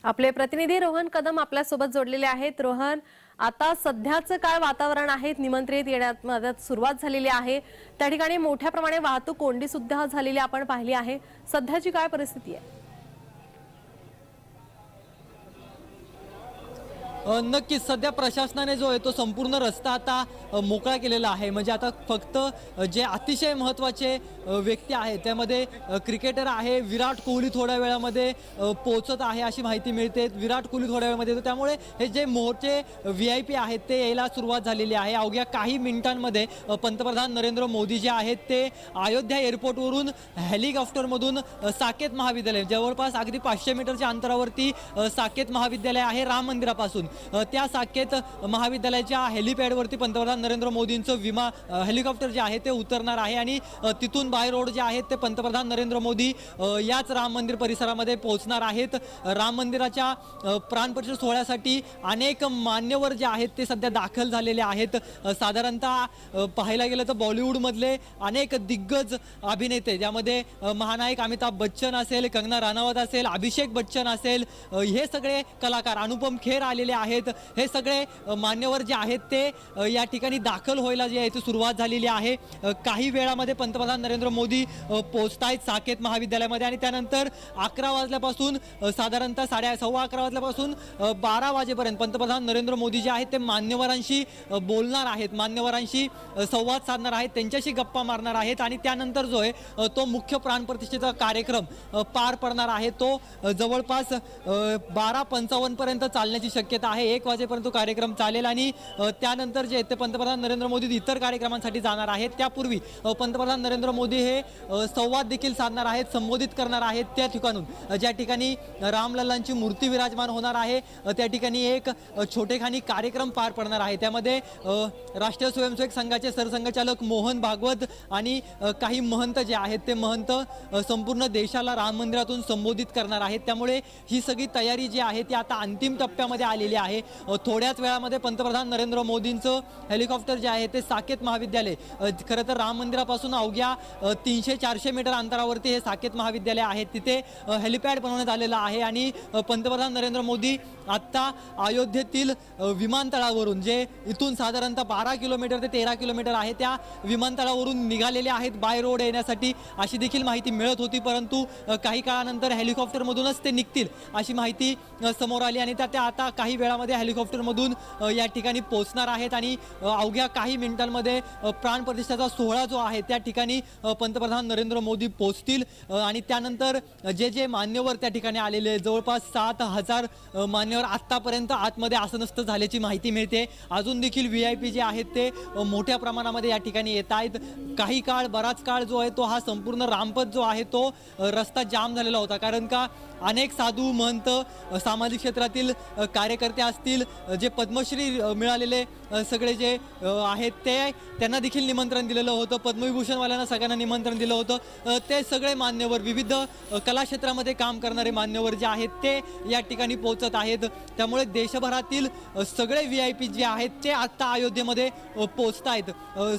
आपले प्रतिनिधी रोहन कदम आपल्या सोबत जोडलेले आहेत। रोहन, आता सध्याचं काय वातावरण आहे? निमंत्रित येण्यात सुरुवात झालेली आहे, त्या ठिकाणी मोठ्या प्रमाणात वाहतूक कोंडी सुद्धा झालेली आपण पाहिली आहे। सध्याची काय परिस्थिती आहे? नक्कीच सध्या प्रशासनाने जो आहे तो संपूर्ण रस्ता आता मोकळा केलेला आहे। म्हणजे आता फक्त जे अतिशय महत्त्वाचे व्यक्ती आहेत त्यामध्ये क्रिकेटर आहे विराट कोहली थोड्या वेळामध्ये पोहोचत आहे अशी माहिती मिळते। विराट कोहली थोड्या वेळामध्ये येतो, त्यामुळे हे जे मोठे VIP आहेत ते यायला सुरुवात झालेली आहे। अवघ्या काही मिनिटांमध्ये पंतप्रधान नरेंद्र मोदी जे आहेत ते अयोध्या एअरपोर्टवरून हेलिकॉप्टरमधून साकेत महाविद्यालय जवळपास अगदी 500 मीटरच्या अंतरावरती साकेत महाविद्यालय आहे राम मंदिरापासून। त्या साकेत महाविद्यालयाच्या हेलिपॅडवरती पंतप्रधान नरेंद्र मोदींचं हेलिकॉप्टर जे आहे ते उतरणार आहे आणि तिथून बाय रोड जे आहेत ते पंतप्रधान नरेंद्र मोदी याच राम मंदिर परिसरामध्ये पोहोचणार आहेत। राम मंदिराच्या प्राणप्रतिष्ठा सोहळ्यासाठी अनेक मान्यवर जे आहेत ते सध्या दाखल झालेले आहेत। साधारणतः पाहायला गेलं तर बॉलिवूडमधले अनेक दिग्गज अभिनेते, ज्यामध्ये महानायक अमिताभ बच्चन असेल, कंगना राणावत असेल, अभिषेक बच्चन असेल, हे सगळे कलाकार, अनुपम खेर आलेले आहेत। हे सगळे मान्यवर जे आहेत ते या ठिकाणी दाखल व्हायला जे आहे ते सुरुवात झालेली आहे। काही वेळामध्ये पंतप्रधान नरेंद्र मोदी पोहोचतायत साकेत महाविद्यालयामध्ये आणि त्यानंतर 11 वाजल्यापासून साधारणतः 11:15 वाजल्यापासून 12 वाजेपर्यंत पंतप्रधान नरेंद्र मोदी जे आहेत ते मान्यवरांशी बोलणार आहेत, मान्यवरांशी संवाद साधणार आहेत, त्यांच्याशी गप्पा मारणार आहेत आणि त्यानंतर जो आहे तो मुख्य प्राणप्रतिष्ठेचा कार्यक्रम पार पडणार आहे। तो जवळपास 12:55 पर्यंत चालण्याची शक्यता आहे। 1 वाजेपर्यंत कार्यक्रम चालेल आणि त्यानंतर जे ते पंतप्रधान नरेंद्र मोदी इतर कार्यक्रमांसाठी जाणार आहेत। त्यापूर्वी पंतप्रधान नरेंद्र मोदी हे संवाद देखील साधणार आहेत, संबोधित करणार आहेत। त्या ठिकाणून ज्या ठिकाणी रामलल्लांची मूर्ती विराजमान होणार आहे त्या ठिकाणी एक छोटेखानी कार्यक्रम पार पडणार आहे। त्यामध्ये राष्ट्रीय स्वयंसेवक संघाचे सरसंघचालक मोहन भागवत आणि काही महंत जे आहेत ते महंत संपूर्ण देशाला राम मंदिरातून संबोधित करणार आहेत। त्यामुळे ही सगळी तयारी जी आहे ती आता अंतिम टप्प्यामध्ये आलेली आहे। थोड्याच वेळामध्ये पंतप्रधान नरेंद्र मोदींचं हेलिकॉप्टर जे आहे ते साकेत महाविद्यालय, खरं तर राम मंदिरापासून अवघ्या 300-400 मीटर अंतरावरती हे साकेत महाविद्यालय आहे, तिथे हेलिपॅड बनवण्यात आलेला आहे आणि पंतप्रधान नरेंद्र मोदी आत्ता अयोध्येतील विमानतळावरून, जे इथून साधारणतः 12 किलोमीटर ते 13 किलोमीटर आहे, त्या विमानतळावरून निघालेले आहेत बाय रोड येण्यासाठी अशी देखील माहिती मिळत होती। परंतु काही काळानंतर हेलिकॉप्टरमधूनच ते निघतील अशी माहिती समोर आली आणि त्या आता काही वेळामध्ये हेलिकॉप्टरमधून या ठिकाणी पोहोचणार आहेत आणि अवघ्या काही मिनिटांमध्ये प्राणप्रतिष्ठेचा सोहळा जो आहे त्या ठिकाणी पंतप्रधान नरेंद्र मोदी पोहोचतील आणि त्यानंतर जे जे मान्यवर त्या ठिकाणी आलेले जवळपास 7,000 मान्यवर आत्तापर्यंत आतमध्ये आसनस्थ झाल्याची माहिती मिळते। अजून देखील VIP जे आहेत ते मोठ्या प्रमाणामध्ये या ठिकाणी येत आहेत। काही काळ, बराच काळ जो आहे तो हा संपूर्ण रामपथ जो आहे तो रस्ता जाम झालेला होता, कारण का अनेक साधू महंत, सामाजिक क्षेत्रातील कार्यकर्ते असतील, जे पद्मश्री मिळालेले सगळे जे आहेत ते त्यांना देखील निमंत्रण दिलेलं होतं, पद्मविभूषणवाल्यांना सगळ्यांना निमंत्रण दिलं होतं। ते सगळे मान्यवर, विविध कला क्षेत्रामध्ये काम करणारे मान्यवर जे आहेत ते या ठिकाणी पोहोचत आहेत। त्यामुळे देशभरातील सगळे VIP जे आहेत ते आत्ता अयोध्येमध्ये पोहोचत आहेत।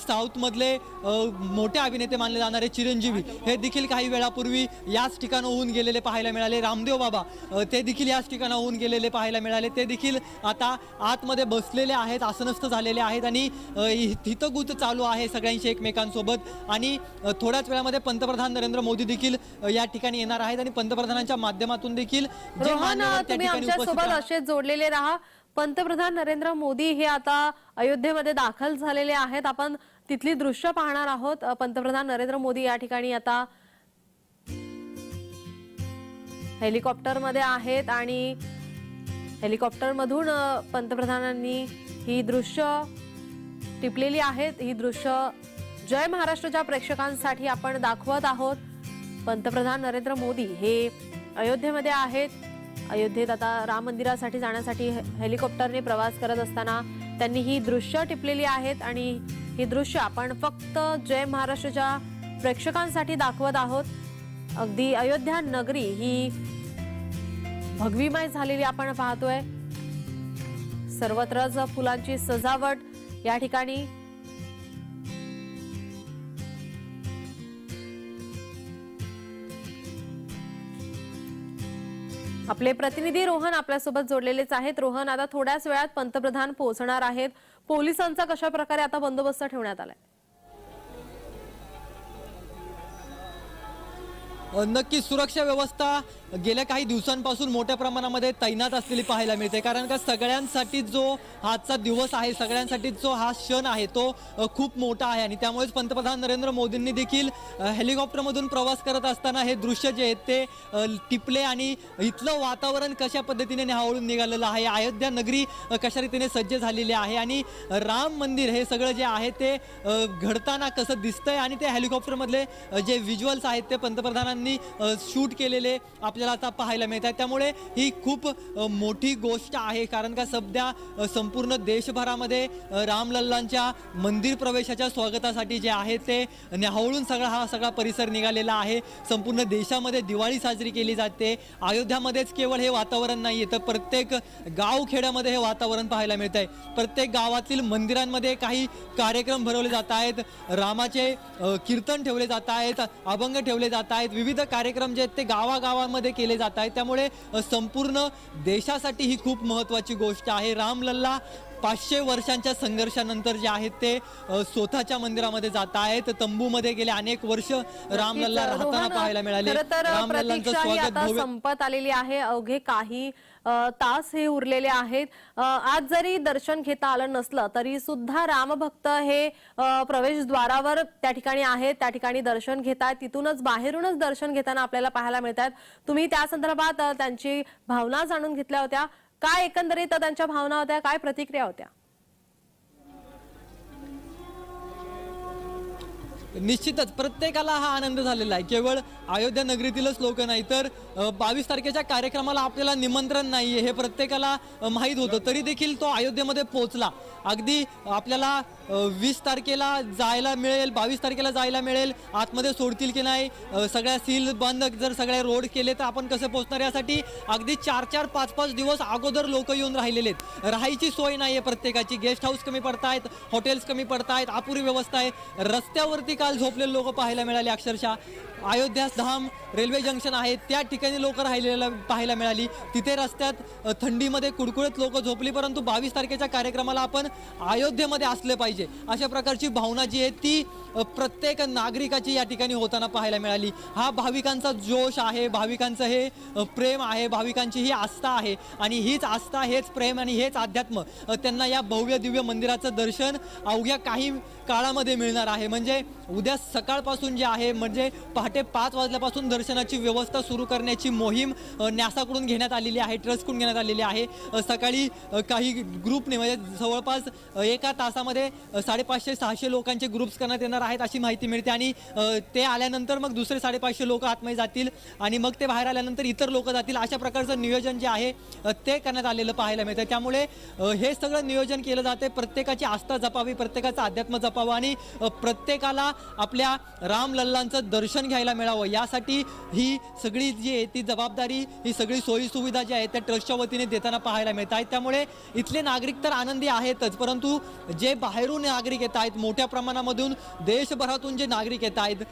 साऊथमधले मोठे अभिनेते मानले जाणारे चिरंजीवी हे देखील काही वेळापूर्वी याच ठिकाणाहून गेलेले पाहायला मिळाले। रामदेव बाबा ते देखील याच ठिकाणाहून गेलेले पाहायला मिळाले। ते देखील आता आतमध्ये बसलेले आहेत, आसनस्थ झालेले आहेत आणि हितगुज चालू आहे सगळ्यांशी एकमेकांसोबत आणि थोड्याच वेळामध्ये पंतप्रधान नरेंद्र मोदी देखील या ठिकाणी येणार आहेत आणि पंतप्रधानांच्या माध्यमातून देखील जे मान्यवर त्या ठिकाणी उपस्थित असे जोडलेले राहा। पंतप्रधान नरेंद्र मोदी हे आता अयोध्येमध्ये दाखल झालेले आहेत। आपण तिथली दृश्य पाहणार आहोत। पंतप्रधान नरेंद्र मोदी या ठिकाणी आता हेलिकॉप्टरमध्ये आहेत आणि हेलिकॉप्टरमधून पंतप्रधानांनी ही दृश्य टिपलेली आहेत। ही दृश्य जय महाराष्ट्रच्या प्रेक्षकांसाठी आपण दाखवत आहोत। पंतप्रधान नरेंद्र मोदी हे अयोध्येमध्ये आहेत। अयोध्येत आता राम मंदिरासाठी जाण्यासाठी हेलिकॉप्टरने प्रवास करत असताना त्यांनी ही दृश्य टिपलेली आहेत आणि ही दृश्य आपण फक्त जय महाराष्ट्रच्या प्रेक्षकांसाठी दाखवत आहोत। अगदी अयोध्या नगरी ही भगवीमय झालेली आपण पाहतोय। सर्वत्रच फुलांची सजावट या ठिकाणी आपले प्रतिनिधी रोहन आपल्यासोबत जोडलेलेच आहेत. रोहन, आता थोड्याच वेळात पंतप्रधान पोहोचणार आहेत. पोलिसांचा कशा प्रकारे आता बंदोबस्त ठेवण्यात आलाय? नक्की सुरक्षा व्यवस्था गेल्या काही दिवसांपासून मोठ्या प्रमाणामध्ये तैनात असलेली पाहायला मिळते, कारण का सगळ्यांसाठी जो आजचा दिवस आहे, सगळ्यांसाठी जो हा क्षण आहे तो खूप मोठा आहे. आणि त्यामुळेच पंतप्रधान नरेंद्र मोदींनी देखील हेलिकॉप्टरमधून प्रवास करत असताना हे दृश्य जे आहेत ते टिपले आणि इथलं वातावरण कशा पद्धतीने न्याहाळून निघालेलं आहे, अयोध्या नगरी कशा रीतीने सज्ज झालेली आहे आणि राम मंदिर हे सगळं जे आहे ते घडताना कसं दिसतंय आणि ते हेलिकॉप्टरमधले जे व्हिज्युअल्स आहेत ते पंतप्रधानांनी शूट केलेले आपल्याला आता पाहायला मिळतात. त्यामुळे ही खूप मोठी गोष्ट आहे, कारण का सध्या संपूर्ण देशभरामध्ये रामलल्लांच्या मंदिर प्रवेशाच्या स्वागतासाठी जे आहे ते न्याहाळून हा सगळा परिसर निघालेला आहे. संपूर्ण देशामध्ये दिवाळी साजरी केली जाते. अयोध्यामध्येच केवळ हे वातावरण नाही आहे, तर प्रत्येक गावखेड्यामध्ये हे वातावरण पाहायला मिळत आहे. प्रत्येक गावातील मंदिरांमध्ये काही कार्यक्रम भरवले जात आहेत, रामाचे कीर्तन ठेवले जात आहेत, अभंग ठेवले जात आहेत, विविध कार्यक्रम जे आहेत ते गावागावांमध्ये केले जात आहेत. त्यामुळे संपूर्ण देशासाठी ही खूप महत्त्वाची गोष्ट आहे. रामलल्ला 500 वर्षांच्या संघर्षानंतर जे आहेत ते स्वतःच्या मंदिरामध्ये जात आहेत. तंबूमध्ये गेले अनेक वर्ष रामलल्ला राहताना पाहायला मिळाले. रामलल्लांचं स्वागत आता संपत आलेली आहे. अवघे काही तास हे उरलेले आहेत. आज जरी दर्शन घेता आलं नसलं तरी सुद्धा रामभक्त हे प्रवेशद्वारावर त्या ठिकाणी आहेत, त्या ठिकाणी दर्शन घेतात. तिथूनच बाहेरूनच दर्शन घेताना आपल्याला पाहायला मिळतात. तुम्ही त्या संदर्भात त्यांची भावना जाणून घेतल्या होत्या. काय एकंदरीत त्यांच्या भावना होत्या, काय प्रतिक्रिया होत्या? निश्चितच प्रत्येकाला हा आनंद झालेला आहे. केवळ अयोध्या नगरीतीलच लोक नाही, तर 22 तारखेच्या कार्यक्रमाला आपल्याला निमंत्रण नाहीये हे प्रत्येकाला माहीत होतं, तरी देखील तो अयोध्येमध्ये पोहोचला. अगदी आपल्याला 20 तारखेला जायला मिळेल, 22 तारखेला जायला मिळेल, आतमध्ये सोडतील की नाही, सगळ्या सील बंद, जर सगळे रोड केले तर आपण कसं पोहोचणार, यासाठी अगदी 4-4, 5-5 दिवस अगोदर लोक येऊन राहिलेले आहेत. राहायची सोय नाहीये प्रत्येकाची, गेस्ट हाऊस कमी पडतायत, हॉटेल्स कमी पडतायत, अपुरी व्यवस्था आहे. रस्त्यावरती काल झोपलेले लोक पाहायला मिळाले. अक्षरशः अयोध्या धाम रेल्वे जंक्शन आहे त्या ठिकाणी लोक राहिलेला पाहायला मिळाली. तिथे रस्त्यात थंडीमध्ये कुडकुडत लोक झोपली, परंतु 22 तारखेच्या कार्यक्रमाला आपण अयोध्येमध्ये असले पाहिजे अशा प्रकारची भावना जी आहे ती प्रत्येक नागरिकाची या ठिकाणी होताना पाहायला मिळाली. हा भाविकांचा जोश आहे, भाविकांचं हे प्रेम आहे, भाविकांची ही आस्था आहे आणि हीच आस्था, हेच प्रेम आणि हेच अध्यात्म त्यांना या भव्य दिव्य मंदिराचं दर्शन अवघ्या काही काळामध्ये मिळणार आहे. म्हणजे उद्या सकाळपासून जे आहे, म्हणजे पहाटे 5 वाजल्यापासून दर्शनाची व्यवस्था सुरू करण्याची मोहीम न्यासाकडून घेण्यात आलेली आहे, ट्रस्टकडून घेण्यात आलेली आहे. सकाळी काही ग्रुपने म्हणजे जवळपास एका तासामध्ये 550-600 लोकांचे ग्रुप्स करण्यात येणार आहेत अशी माहिती मिळते आणि ते आल्यानंतर मग दुसरे 550 लोक आतमध्ये जातील आणि मग ते बाहेर आल्यानंतर इतर लोक जातील. अशा प्रकारचं नियोजन जे आहे ते करण्यात आलेलं पाहायला मिळतं. त्यामुळे हे सगळं नियोजन केलं जाते. प्रत्येकाची आस्था जपावी, प्रत्येकाचं अध्यात्म जपावं आणि प्रत्येकाला आपल्या रामलल्लांचं दर्शन घ्यायला मिळावं, यासाठी ही सगळी जी आहे ती जबाबदारी, ही सगळी सोयी सुविधा जी आहे त्या ट्रस्टच्या वतीने देताना पाहायला मिळत आहेत. त्यामुळे इथले नागरिक तर आनंदी आहेतच, परंतु जे बाहेरून नागरिक येत आहेत, मोठ्या प्रमाणामधून देशभरातून जे नागरिक येत आहेत,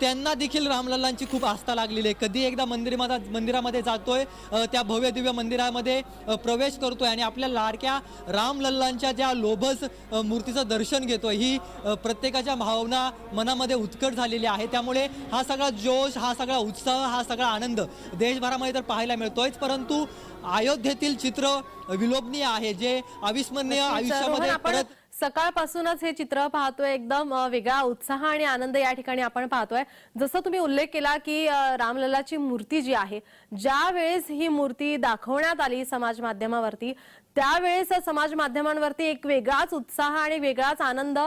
त्यांना देखील रामलल्लांची खूप आस्था लागलेली आहे. कधी एकदा मंदिरामध्ये जातोय, त्या भव्य दिव्य मंदिरामध्ये प्रवेश करतोय आणि आपल्या लाडक्या रामलल्लांच्या ज्या लोभस मूर्तीचं दर्शन घेतोय, ही प्रत्येकाच्या भावना मनामध्ये उत्कट झालेली आहे. त्यामुळे हा सगळा जोश, हा सगळा उत्साह, हा सगळा आनंद देशभरामध्ये तर पाहायला मिळतोयच, परंतु अयोध्येतील चित्र विलोभनीय आहे, जे अविस्मरणीय आयुष्यामध्ये परत सकाळपासूनच हे चित्र पाहतोय. एकदम वेगळा उत्साह आणि आनंद या ठिकाणी आपण पाहतोय. जसं तुम्ही उल्लेख केला की रामलल्लाची मूर्ती जी आहे, ज्या वेळेस ही मूर्ती दाखवण्यात आली समाज माध्यमावरती, त्यावेळेस समाज माध्यमांवरती एक वेगळाच उत्साह आणि वेगळाच आनंद,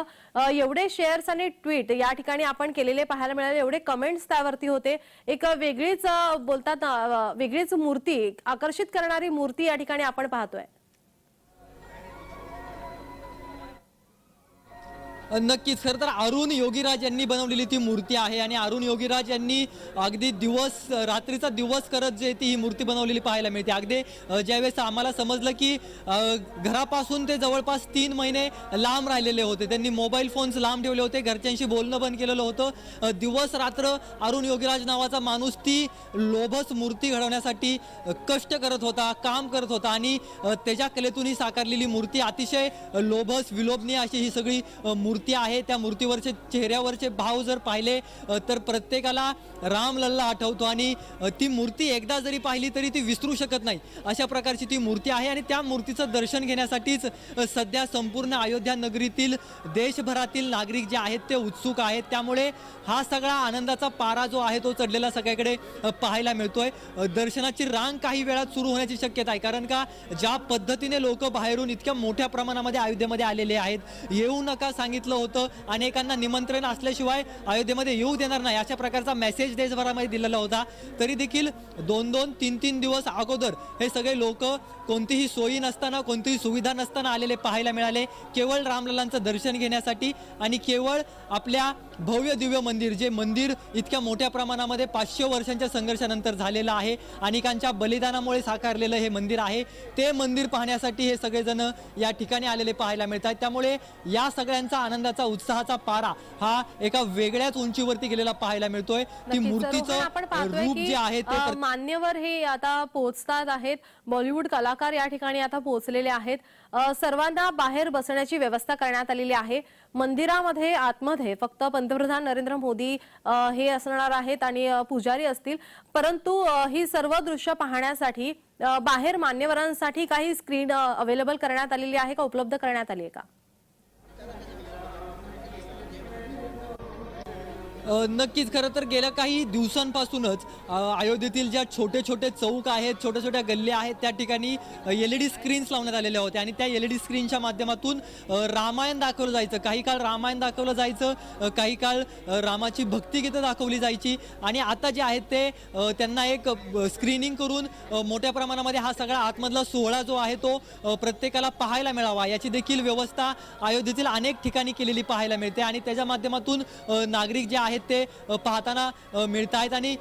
एवढे शेअर्स आणि ट्विट या ठिकाणी आपण केलेले पाहायला मिळाले, एवढे कमेंट्स त्यावरती होते. एक वेगळीच बोलतात वेगळीच मूर्ती, आकर्षित करणारी मूर्ती या ठिकाणी आपण पाहतोय. नक्कीच. खरं तर अरुण योगीराज यांनी बनवलेली ती मूर्ती आहे आणि अरुण योगीराज यांनी अगदी रात्रीचा दिवस करत जे ती ही मूर्ती बनवलेली पाहायला मिळते. अगदी ज्यावेळेस आम्हाला समजलं की घरापासून ते जवळपास 3 महिने लांब राहिलेले होते, त्यांनी मोबाईल फोन्स लांब ठेवले होते, घरच्यांशी बोलणं बंद केलेलं होतं. दिवस रात्र अरुण योगीराज नावाचा माणूस ती लोभस मूर्ती घडवण्यासाठी कष्ट करत होता, काम करत होता आणि त्याच्या कलेतून ही साकारलेली मूर्ती अतिशय लोभस विलोभनीय अशी ही सगळी मूर्ती आहे. त्या मूर्तीवरचे चेहऱ्यावरचे भाव जर पाहिले तर प्रत्येकाला रामलल्ला आठवतो आणि ती मूर्ती एकदा जरी पाहिली तरी ती विसरू शकत नाही, अशा प्रकारची ती मूर्ती आहे. आणि त्या मूर्तीचं दर्शन घेण्यासाठीच सध्या संपूर्ण अयोध्या नगरीतील देशभरातील नागरिक जे आहेत ते उत्सुक आहेत. त्यामुळे हा सगळा आनंदाचा पारा जो आहे तो चढलेला सगळीकडे पाहायला मिळतोय. दर्शनाची रांग काही वेळात सुरू होण्याची शक्यता आहे, कारण का ज्या पद्धतीने लोक बाहेरून इतक्या मोठ्या प्रमाणामध्ये अयोध्येमध्ये आलेले आहेत, येऊ नका सांगितलं होतं, अनेकांना निमंत्रण असल्याशिवाय अयोध्येमध्ये येऊ देणार नाही अशा प्रकारचा मेसेज देशभरामध्ये दिलेला होता. तरी देखील 2-2, 3-3 दिवस अगोदर हे सगळे लोक कोणतीही सोयी नसताना, कोणतीही सुविधा नसताना आलेले पाहायला मिळाले, केवळ रामलल्लांचं दर्शन घेण्यासाठी आणि केवळ आपल्या भव्य दिव्य मंदिर, जे मंदिर इतक्या मोठ्या प्रमाणामध्ये 500 वर्षांच्या संघर्षानंतर झालेलं आहे, अनेकांच्या बलिदानामुळे साकारलेलं हे मंदिर आहे, ते मंदिर पाहण्यासाठी हे सगळेजण या ठिकाणी आलेले पाहायला मिळतात. त्यामुळे या सगळ्यांचा आनंदाचा, उत्साहाचा पारा हा एका वेगळ्याच उंचीवरती गेलेला पाहायला मिळतोय. ती मूर्तीचं रूप जे आहे ते मान्यवर हे आता पोहोचतात आहेत, बॉलिवूड कलाकार या ठिकाणी आता पोहोचलेले आहेत. सर्वांना बाहेर बसण्याची व्यवस्था करण्यात आलेली आहे. मंदिरामध्ये आतमध्ये फक्त पंतप्रधान नरेंद्र मोदी हे असणार आहेत आणि पुजारी असतील, परंतु ही सर्व दृश्य पाहण्यासाठी बाहेर मान्यवरांसाठी काही स्क्रीन अवेलेबल करण्यात आलेली आहे का, उपलब्ध करण्यात आली आहे का? नक्कीच. खरं तर गेल्या काही दिवसांपासूनच अयोध्येतील ज्या छोटे छोटे चौक आहेत, छोट्या छोट्या गल्ल्या आहेत, त्या ठिकाणी LED स्क्रीन्स लावण्यात आलेल्या होत्या आणि त्या LED स्क्रीनच्या माध्यमातून रामायण दाखवलं जायचं. काही काळ रामायण दाखवलं जायचं, काही काळ रामाची भक्तिगीतं दाखवली जायची आणि आता जे आहेत ते त्यांना एक स्क्रीनिंग करून मोठ्या प्रमाणामध्ये हा सगळा आतमधला सोहळा जो आहे तो प्रत्येकाला पाहायला मिळावा याची देखील व्यवस्था अयोध्येतील अनेक ठिकाणी केलेली पाहायला मिळते आणि त्याच्या माध्यमातून नागरिक जे आहेत ते पाहताना मिळत आहेत. आणि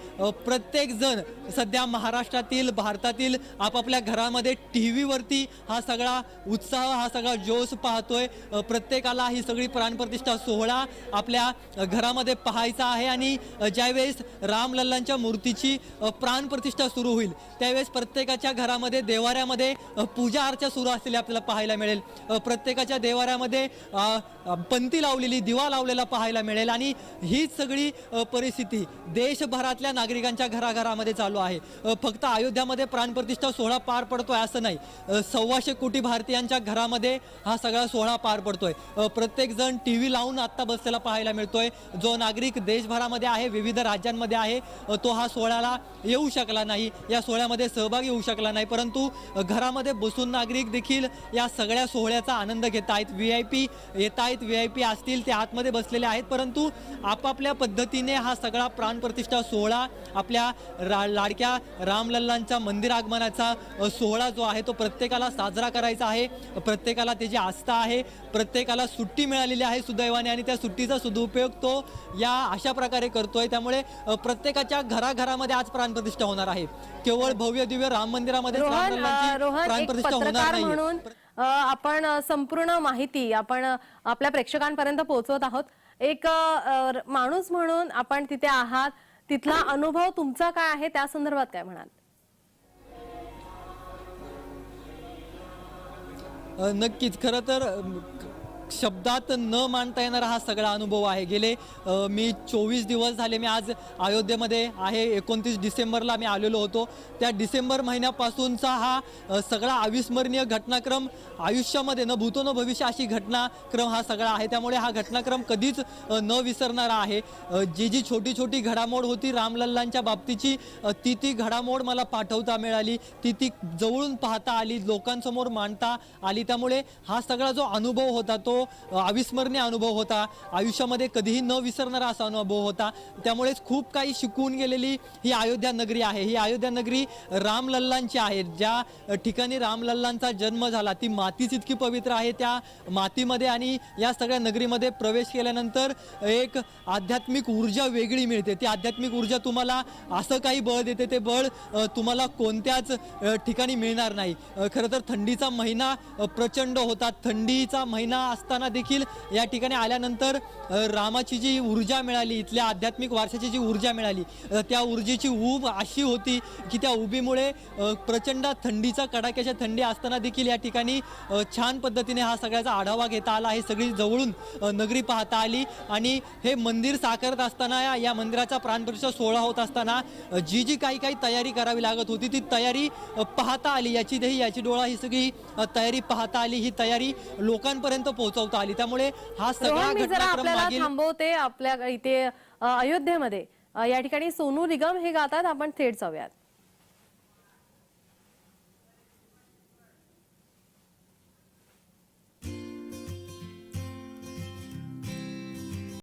प्रत्येक जण सध्या महाराष्ट्रातील, भारतातील आपापल्या घरामध्ये TV वरती हा सगळा उत्साह, हा सगळा जोश पाहतोय. प्रत्येकाला ही सगळी प्राणप्रतिष्ठा सोहळा आपल्या घरामध्ये पाहायचा आहे आणि ज्यावेळेस रामलल्लांच्या मूर्तीची प्राणप्रतिष्ठा सुरू होईल त्यावेळेस प्रत्येकाच्या घरामध्ये देवाऱ्यामध्ये पूजा अर्चा सुरू असलेली आपल्याला पाहायला मिळेल. प्रत्येकाच्या देवाऱ्यामध्ये पंती लावलेली, दिवा लावलेला पाहायला मिळेल आणि हीच सगळी परिस्थिती देशभरातल्या नागरिकांच्या घराघरामध्ये चालू आहे. फक्त अयोध्यामध्ये प्राणप्रतिष्ठा सोहळा पार पडतोय असं नाही, 125 कोटी भारतीयांच्या घरामध्ये हा सगळा सोहळा पार पडतोय. प्रत्येक जण TV लावून आत्ता बसलेला पाहायला मिळतोय. जो नागरिक देशभरामध्ये आहे, विविध राज्यांमध्ये आहे, तो हा सोहळ्याला येऊ शकला नाही, या सोहळ्यामध्ये सहभागी होऊ शकला नाही, परंतु घरामध्ये बसून नागरिक देखील या सगळ्या सोहळ्याचा आनंद घेत आहेत. VIP येत आहेत, VIP असतील ते आतमध्ये बसलेले आहेत, परंतु आपापल्या पद्धतीने हा सगळा प्राणप्रतिष्ठा सोहळा, आपल्या लाडक्या रामलल्लांच्या मंदिर आगमनाचा सोहळा जो आहे तो प्रत्येकाला साजरा करायचा आहे. प्रत्येकाला त्याची आस्था आहे, प्रत्येकाला सुट्टी मिळालेली आहे सुदैवाने आणि त्या सुट्टीचा सदुपयोग तो या अशा प्रकारे करतोय. त्यामुळे प्रत्येकाच्या घराघरामध्ये आज प्राणप्रतिष्ठा होणार आहे. केवळ भव्य दिव्य राम मंदिरामध्ये प्राणप्रतिष्ठा होणार नाही म्हणून आपण संपूर्ण माहिती आपण आपल्या प्रेक्षकांपर्यंत पोहोचवत आहोत. एक माणूस म्हणून आपण तिथे आहात, तिथला अनुभव तुमचा काय आहे, त्या संदर्भात काय म्हणाल? नक्कीच. खरं तर शब्दात न मांडता येणारा हा सगळा अनुभव आहे. गेले मी 24 दिवस झाले मी आज अयोध्येमध्ये आहे. 29 डिसेंबरला मी आलेलो होतो. त्या डिसेंबर महिन्यापासूनचा हा सगळा अविस्मरणीय घटनाक्रम आयुष्यामध्ये न भूतो न भविष्य अशी घटनाक्रम हा सगळा आहे. त्यामुळे हा घटनाक्रम कधीच न विसरणारा आहे. जी छोटी छोटी घडामोड होती रामलल्लांच्या बाबतीची, ती घडामोड मला पाठवता मिळाली, ती जवळून पाहता आली, लोकांसमोर मांडता आली. त्यामुळे हा सगळा जो अनुभव होता तो तो अविस्मरणीय अनुभव होता, आयुष्यामध्ये कधीही न विसरणारा असा अनुभव होता. त्यामुळेच खूप काही शिकवून गेलेली ही अयोध्या नगरी आहे. ही अयोध्या नगरी रामलल्लांची आहे. ज्या ठिकाणी रामलल्लांचा जन्म झाला ती मातीच इतकी पवित्र आहे. त्या मातीमध्ये आणि या सगळ्या नगरीमध्ये प्रवेश केल्यानंतर एक आध्यात्मिक ऊर्जा वेगळी मिळते. ती आध्यात्मिक ऊर्जा तुम्हाला असं काही बळ देते, ते बळ तुम्हाला कोणत्याच ठिकाणी मिळणार नाही. खरं तर थंडीचा महिना प्रचंड होता. थंडीचा महिना असताना देखील या ठिकाणी आल्यानंतर रामाची जी ऊर्जा मिळाली, इथल्या आध्यात्मिक वारशाची जी ऊर्जा मिळाली, त्या ऊर्जेची ऊब अशी होती की त्या उबीमुळे प्रचंड थंडीचा कडाक्याच्या थंडी असताना देखील या ठिकाणी छान पद्धतीने हा सगळ्याचा आढावा घेता आला आहे. सगळी जवळून नगरी पाहता आली आणि हे मंदिर साकारत असताना, या मंदिराचा प्राणप्रतिष्ठा सोहळा होत असताना जी काही तयारी करावी लागत होती ती तयारी पाहता आली. याची डोळा ही सगळी तयारी पाहता आली, ही तयारी लोकांपर्यंत पोहोचवता आली. त्यामुळे हा सगळा रोहन, मी जरा घटनाक्रम आपल्याला मागील थांबवते. आपल्या इथे अयोध्येमध्ये या ठिकाणी सोनू निगम हे गातात. आपण थेट जाऊयात.